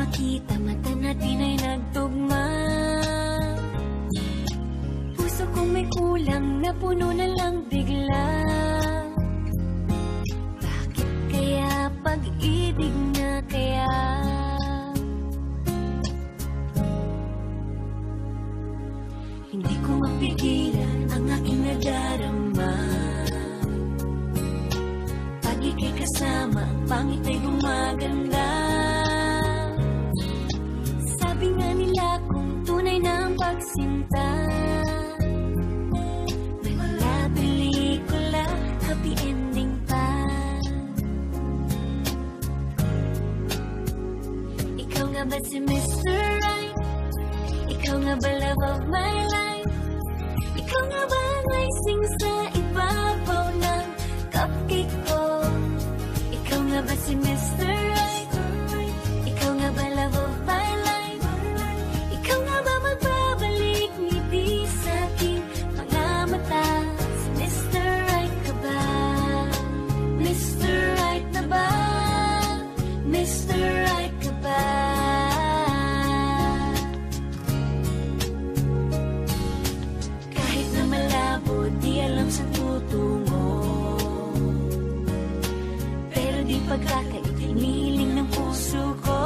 makita, mata natin ay nagtugma. Puso kong may kulang, napuno na lang bigla. Bakit kaya pag-ibig na kaya? Hindi ko mapigilan ang aking nadarama. Pag ika'y kasama, ang pangit ay gumaganda. Sabi nga nila kung tunay na ang pagsinta, may mga pelikula, happy ending pa. Ikaw nga ba si Mr. Right? Ikaw nga ba love of my life? Ikaw nga ba ang icing sa ibabaw ng cupcake ko? Ikaw nga ba si Mr. Right? Ikaw nga ba love of my life? Ikaw nga ba magbabalik ngiti sa aking mga mata? Si Mr. Right ka ba? Mr. Right na ba? Mr. Right ka ba? Kahit na malabo, di alam sa tutungo, pero di pagkakainiling ng puso ko.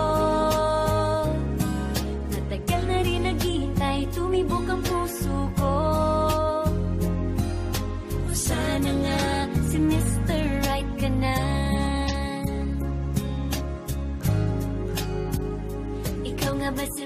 Matagal na rin naghihintay, tumibok ang puso ko. O sana nga si Mr. Right ka na. Ikaw nga ba si